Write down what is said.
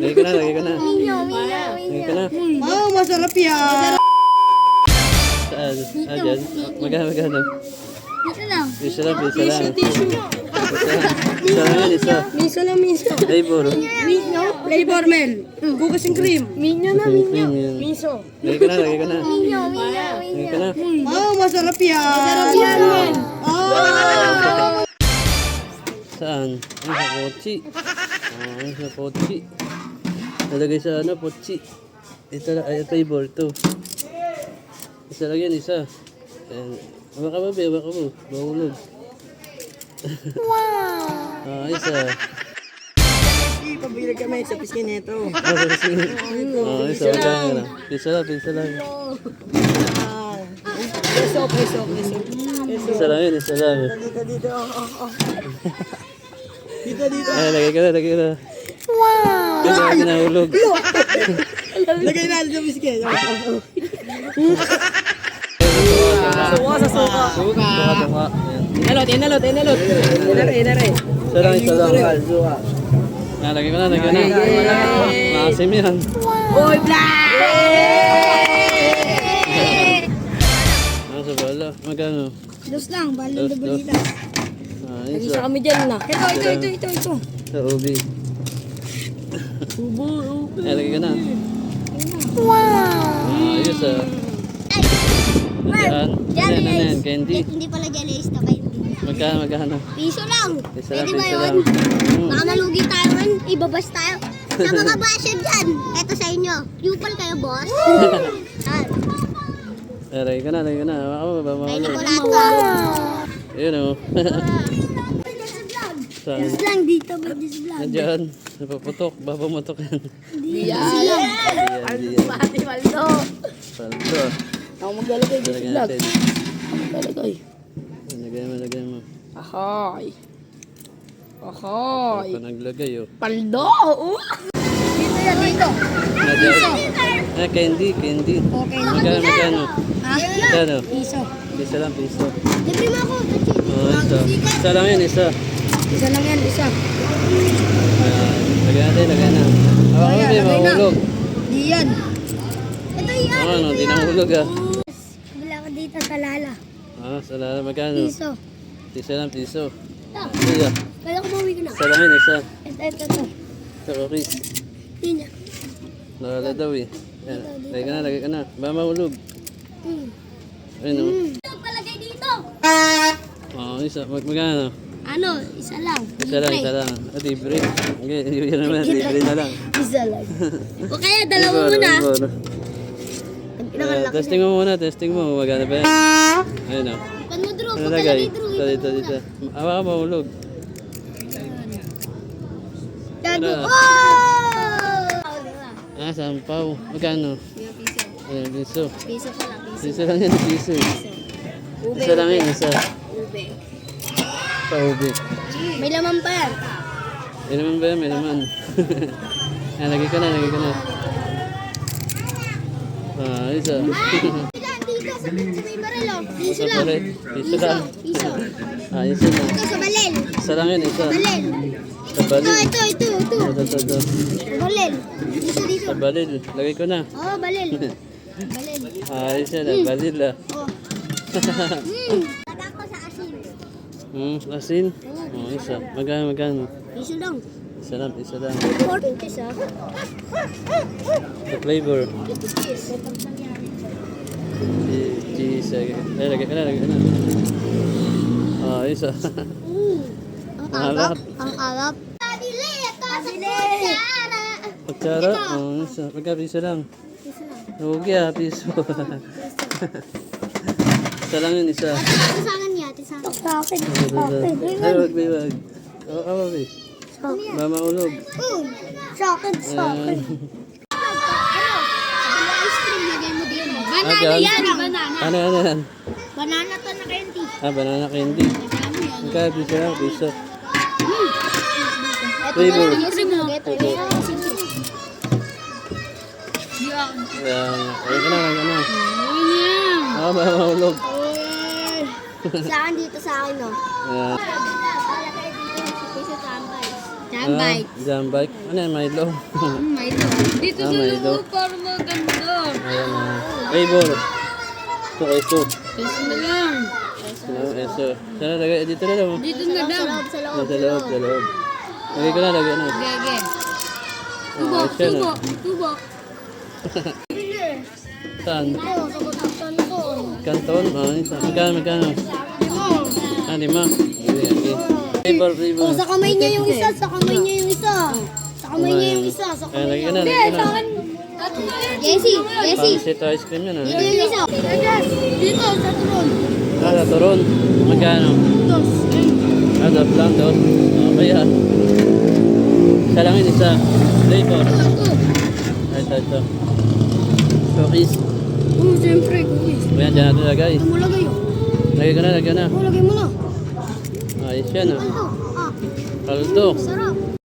Lagay ka na, lagay ka na. Lagay ka na. Oh, masarap yan. Saan? Ah, dyan. Magkano. Ito lang. Isa lang. Isa lang yan, isa. Miso lang, miso. Flavor. Flavor, Mel. Cookies and cream. Minyo na, Cream yan. Miso. Lagay ka na, lagay ka na. minyo. Lagay ka na. Oh, masarap yan. Masarap yan, Mel. Oh. Saan? Ang sa pochi. Ang sa pochi. Nalagay sa ano, pochi. Ito na, ay, flavor to. Isa lang yan, isa. Ayan. Baka mo, baka mo. Bahulog. Wow. Isa. Pabilag kami sa piskinito. Isa lang. Isa lang. Peso. Isa lang yan, isa lang. Dito. Dito. Ay, lagay ka na. Wow. Kasi nahulog. Lagay natin sa biskin. Suka. Inalot. Inare. Isa lang. Lagay ko na. Maasim yan. Oy, black! Ano sa bala? Magkano? Dos lang, balo Dos. na balita. Isa Isa. kami dyan na. Ito. Sa ubi. Ay, lagay ka na. Wow. Ayos ah. Ano yan? Candy? Hindi pala jellies to kayo. Magkano? Piso lang. Isa Pwede lang, ba isa yun? lang. Baka malugi tayo man, ibabas tayo. Sa mga basher dyan, eto sa inyo. Yupal kayo, boss. Yan. Lagay ka na. Kainin ko lahat. Ayun o. Saan? This lang dito, but this vlog. Nandiyan. Napaputok. Babamutok yan. Pati Waldo. Paldo. Ako maglalagay dito Lagyan sa vlog. natin. Maglalagay. Lagay mo. Ahoy. Ako naglagay oh. Paldo. Dito yan, dito. Ah, candy. Okay. Magkano? Ha? Magkano? Piso. Isa lang, piso. Libre mo ako. Isa. Isa lang yan, isa. Isa lang yan, isa. Lagyan na. Hawakan mo, lagay na. mahulog. Di yan. Ito yan. Ano, di nahulog ah. Wala ko dito sa lala. Salala, magkano? Piso. Isa lang, piso. Ito. Iya. Kaya ko bawi ko na. Isa lang yan, isa. Ito. Sa cookies. Yun yan. Nawala daw eh. Yan. Lagay ka na. Ba mahulog. Ayun o. Palagay dito. Isa. Magkano? Ano? Isa lang. Isa lang. Libre. Okay, yun naman. Libre na lang. Isa lang. O kaya dalawa muna. Testing mo muna. Magkano ba yan? Ayun o. Pan mo, Drew. Ano Punta lagay? na dito. Dito. Hawakan mo, mahulog. Gago. Ano? Oh! Sampaw. Magkano? Piso. Ayun, piso. Piso pa lang. Piso. Isa lang yan, piso. Isa lang yan, isa. Ube. Sa ubi. May laman pa yan. May naman ba yan? May naman. Lagay ka na. Isa. Dito sa may baril, oh. Piso lang. Piso lang. Piso. Isa na. Ito sa balel. Isa lang yan, isa. Balel. Sa balil. Ito. Ito. Balel. Dito. Sa balil. Lagay ko na. Oh, balel. Balel. Isa na. Balil ah. Oh. Lagak ko sa asin. Asin. Isa. Magkano? Piso lang. Isa lang. 40 isa. Sa flavor. Cheese. Cheese. Lagay ka na. Isa. Ang Harap. Ang arap. Pabili. Ito sa Kutsara. Isa. Piso lang. Huwag piso. Isa lang yun, isa. Ito sa akin niya. Ito sa akin. Ay, wag. Wag. Mama ulog. Sa akin. Ayan. Ice cream lagay mo dito. Banana Agad. yan. Banana. Ano yan? Banana to na candy. Banana candy. Magkano piso lang, piso. Ito Flavor. na yung mo. Ito yung Ayan. Ayun ka na. Mahulog. Sa akin dito sa akin, no? Ayan. Palagay dito. Piso tambay. Jambite. Jambike. Ano yan, Milo? Milo. Dito Ah, sa Milo. loob para maganda. Ayan na. Flavor. Ito, ito. Kasi na lang. Ito. Sana lagay, dito na lang. Dito na lang. Sa loob, Sa loob, sa loob. Lagay ko na, lagay na. Gage. Tubo, Ah, siya na. tubo, tubo. Saan? Ito, sa kutaktan ko. Kanton? Ah, isa. Magkano? Ah, 5. Okay. Flavor, flavor. Oh, sa kamay niya yung isa, sa kamay niya yung isa. Sa kamay niya yung isa, sa Ayan, kamay lagay ko niya. na, lagay ko na. Jessie, Jessie. Pansit ice cream yan, ah. Dito yung isa. Dito, sa turon. Ah, sa turon. Magkano? Dos. Ah, dos lang, dos. Okay, ah. Isa lang yun, isa. Flavor. Ah, ito. Cookies. Oh, siyempre, cookies. Ayan, dyan natin lagay. Ito mo lagay oh. Lagay ko na, lagay na. Oh, lagay mo na. Ayos yan, ah. Ito, ah. Kaldo. Sarap.